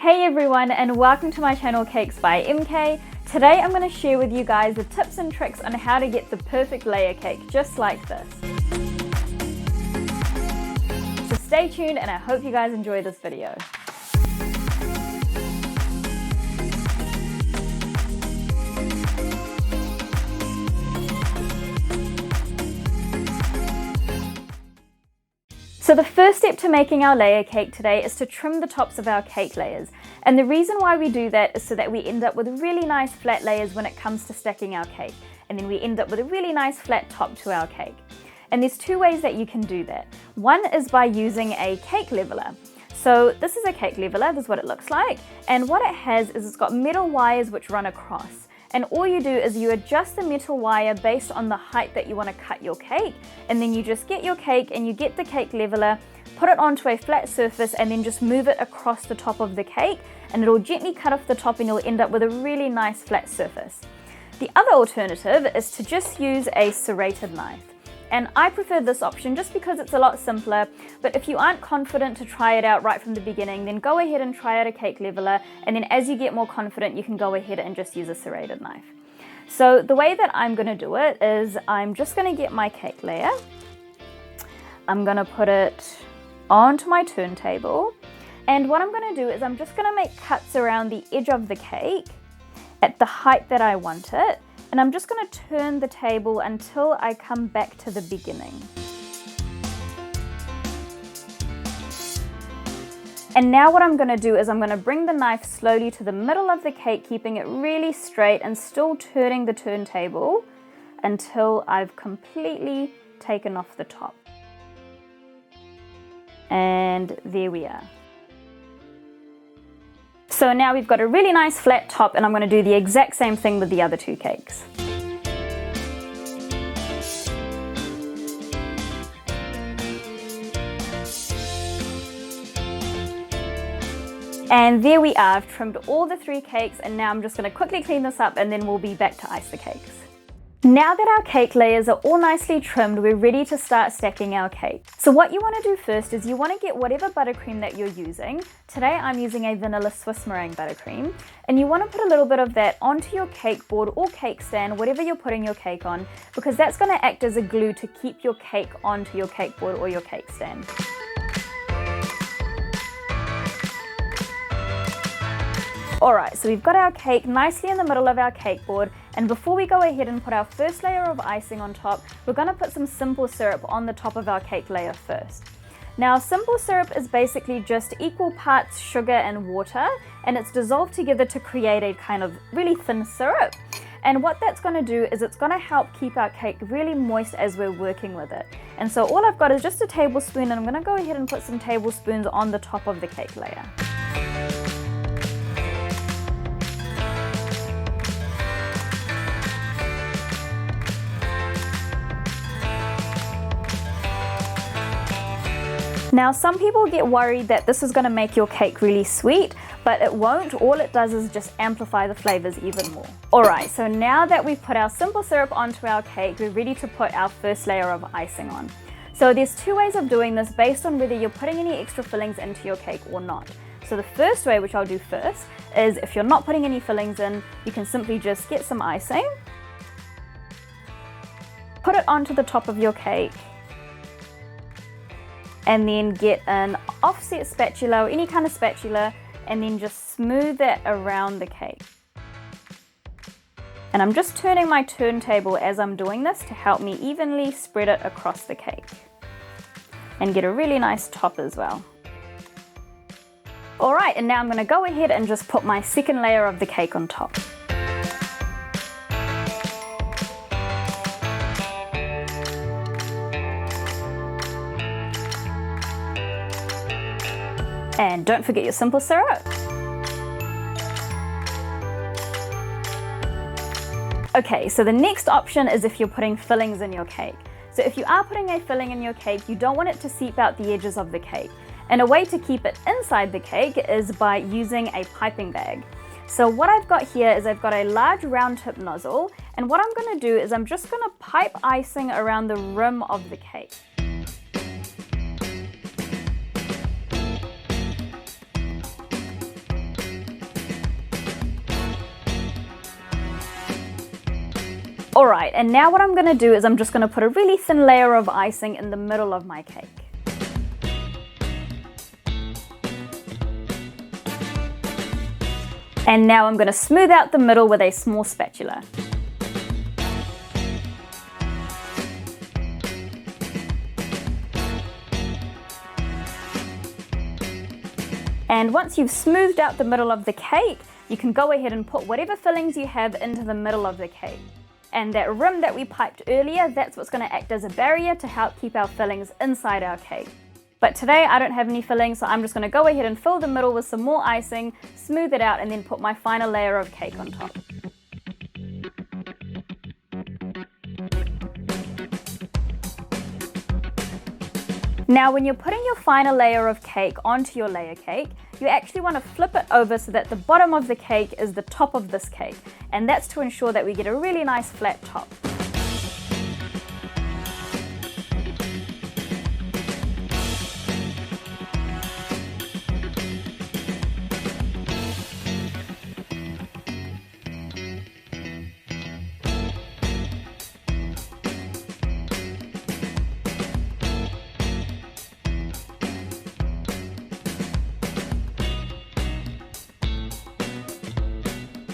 Hey everyone, and welcome to my channel Cakes by MK. Today I'm going to share with you guys the tips and tricks on how to get the perfect layer cake just like this. So stay tuned and I hope you guys enjoy this video. So the first step to making our layer cake today is to trim the tops of our cake layers. And the reason why we do that is so that we end up with really nice flat layers when it comes to stacking our cake. And then we end up with a really nice flat top to our cake. And there's two ways that you can do that. One is by using a cake leveler. So this is a cake leveler, this is what it looks like. And what it has is it's got metal wires which run across. And all you do is you adjust the metal wire based on the height that you want to cut your cake. And then you just get your cake and you get the cake leveler, put it onto a flat surface and then just move it across the top of the cake. And it'll gently cut off the top and you'll end up with a really nice flat surface. The other alternative is to just use a serrated knife. And I prefer this option just because it's a lot simpler, but if you aren't confident to try it out right from the beginning, then go ahead and try out a cake leveler, and then as you get more confident, you can go ahead and just use a serrated knife. So the way that I'm going to do it is I'm just going to get my cake layer, I'm going to put it onto my turntable, and what I'm going to do is I'm just going to make cuts around the edge of the cake at the height that I want it. And I'm just going to turn the table until I come back to the beginning. And now what I'm going to do is I'm going to bring the knife slowly to the middle of the cake, keeping it really straight and still turning the turntable until I've completely taken off the top. And there we are. So now we've got a really nice flat top, and I'm going to do the exact same thing with the other two cakes. And there we are, I've trimmed all the three cakes, and now I'm just going to quickly clean this up and then we'll be back to ice the cakes. Now that our cake layers are all nicely trimmed, we're ready to start stacking our cake. So what you want to do first is you want to get whatever buttercream that you're using. Today I'm using a vanilla Swiss meringue buttercream. And you want to put a little bit of that onto your cake board or cake stand, whatever you're putting your cake on, because that's going to act as a glue to keep your cake onto your cake board or your cake stand. Alright, so we've got our cake nicely in the middle of our cake board, and before we go ahead and put our first layer of icing on top, we're going to put some simple syrup on the top of our cake layer first. Now simple syrup is basically just equal parts sugar and water, and it's dissolved together to create a kind of really thin syrup. And what that's going to do is it's going to help keep our cake really moist as we're working with it. And so all I've got is just a tablespoon, and I'm going to go ahead and put some tablespoons on the top of the cake layer. Now some people get worried that this is going to make your cake really sweet, but it won't. All it does is just amplify the flavors even more. Alright, so now that we've put our simple syrup onto our cake, we're ready to put our first layer of icing on. So there's two ways of doing this based on whether you're putting any extra fillings into your cake or not. So the first way, which I'll do first, is if you're not putting any fillings in, you can simply just get some icing, put it onto the top of your cake, and then get an offset spatula or any kind of spatula and then just smooth that around the cake. And I'm just turning my turntable as I'm doing this to help me evenly spread it across the cake and get a really nice top as well. Alright, and now I'm going to go ahead and just put my second layer of the cake on top. And don't forget your simple syrup. Okay, so the next option is if you're putting fillings in your cake. So if you are putting a filling in your cake, you don't want it to seep out the edges of the cake. And a way to keep it inside the cake is by using a piping bag. So what I've got here is I've got a large round tip nozzle, and what I'm going to do is I'm just going to pipe icing around the rim of the cake. Alright, and now what I'm going to do is I'm just going to put a really thin layer of icing in the middle of my cake. And now I'm going to smooth out the middle with a small spatula. And once you've smoothed out the middle of the cake, you can go ahead and put whatever fillings you have into the middle of the cake. And that rim that we piped earlier, that's what's going to act as a barrier to help keep our fillings inside our cake. But today I don't have any fillings, so I'm just going to go ahead and fill the middle with some more icing, smooth it out, and then put my final layer of cake on top. Now when you're putting your final layer of cake onto your layer cake, you actually want to flip it over so that the bottom of the cake is the top of this cake, and that's to ensure that we get a really nice flat top.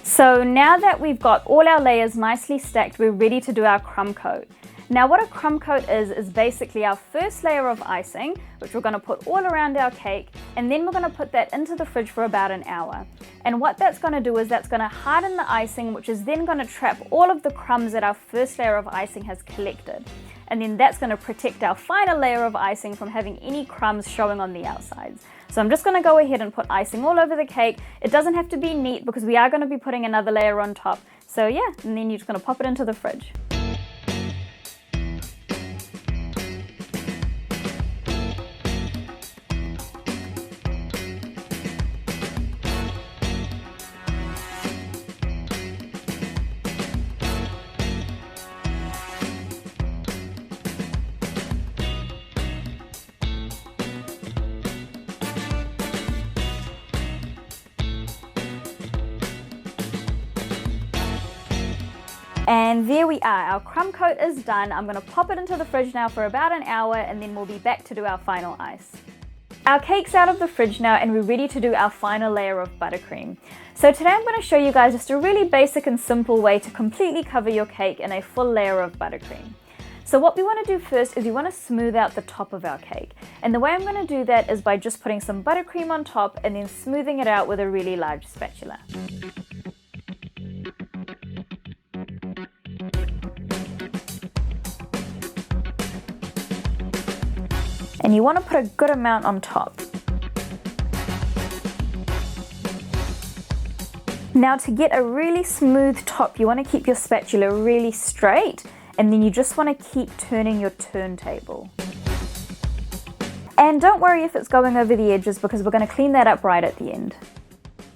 So now that we've got all our layers nicely stacked, we're ready to do our crumb coat. Now what a crumb coat is basically our first layer of icing, which we're going to put all around our cake, and then we're going to put that into the fridge for about an hour. And what that's going to do is that's going to harden the icing, which is then going to trap all of the crumbs that our first layer of icing has collected. And then that's going to protect our final layer of icing from having any crumbs showing on the outsides. So I'm just going to go ahead and put icing all over the cake. It doesn't have to be neat because we are going to be putting another layer on top. So yeah, and then you're just going to pop it into the fridge. And there we are, our crumb coat is done. I'm going to pop it into the fridge now for about an hour, and then we'll be back to do our final ice. Our cake's out of the fridge now, and we're ready to do our final layer of buttercream. So today I'm going to show you guys just a really basic and simple way to completely cover your cake in a full layer of buttercream. So what we want to do first is we want to smooth out the top of our cake. And the way I'm going to do that is by just putting some buttercream on top and then smoothing it out with a really large spatula. And you want to put a good amount on top. Now to get a really smooth top, you want to keep your spatula really straight, and then you just want to keep turning your turntable. And don't worry if it's going over the edges, because we're going to clean that up right at the end.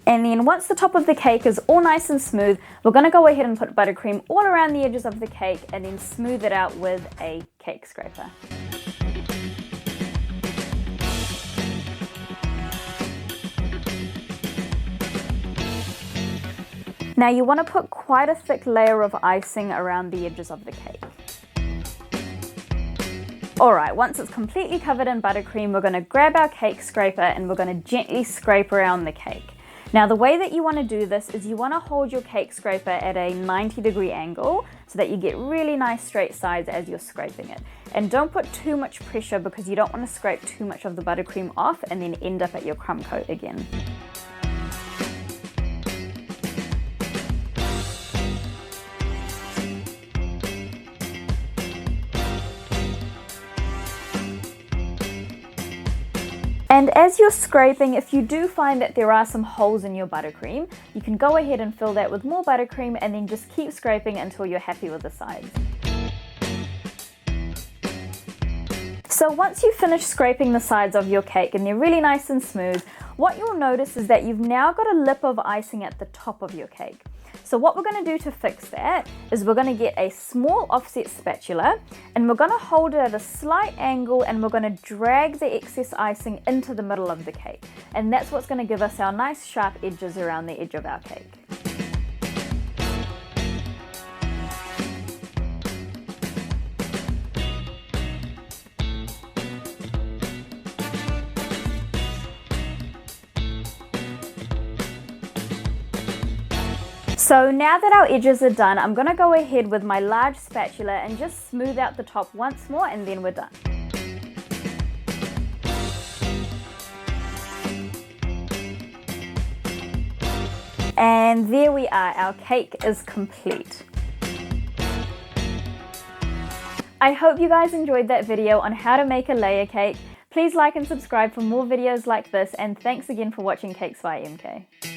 And then once the top of the cake is all nice and smooth, we're going to go ahead and put buttercream all around the edges of the cake and then smooth it out with a cake scraper. Now you want to put quite a thick layer of icing around the edges of the cake. Alright, once it's completely covered in buttercream, we're going to grab our cake scraper and we're going to gently scrape around the cake. Now the way that you want to do this is you want to hold your cake scraper at a 90-degree angle so that you get really nice straight sides as you're scraping it. And don't put too much pressure because you don't want to scrape too much of the buttercream off and then end up at your crumb coat again. And as you're scraping, if you do find that there are some holes in your buttercream, you can go ahead and fill that with more buttercream and then just keep scraping until you're happy with the sides. So once you finish scraping the sides of your cake and they're really nice and smooth, what you'll notice is that you've now got a lip of icing at the top of your cake. So what we're going to do to fix that is we're going to get a small offset spatula and we're going to hold it at a slight angle and we're going to drag the excess icing into the middle of the cake. And that's what's going to give us our nice sharp edges around the edge of our cake. So now that our edges are done, I'm going to go ahead with my large spatula and just smooth out the top once more, and then we're done. And there we are, our cake is complete. I hope you guys enjoyed that video on how to make a layer cake. Please like and subscribe for more videos like this, and thanks again for watching Cakes by MK.